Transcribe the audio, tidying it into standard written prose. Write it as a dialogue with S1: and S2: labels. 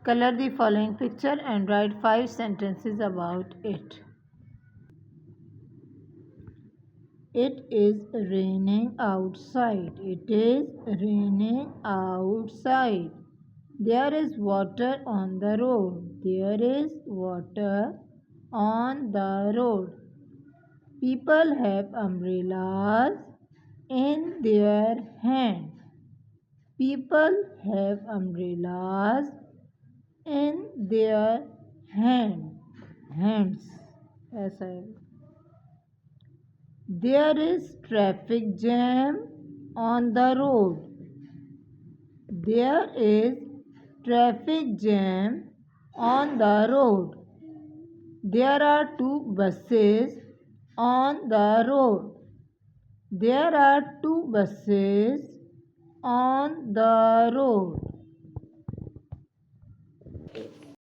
S1: Color the following picture and write 5 sentences about it. It is raining outside. It is raining outside. There is water on the road. There is water on the road. People have umbrellas in their hand. People have umbrellas in their hands. ऐसा है. There is traffic jam on the road. There is traffic jam on the road. There are 2 buses on the road. There are 2 buses on the road.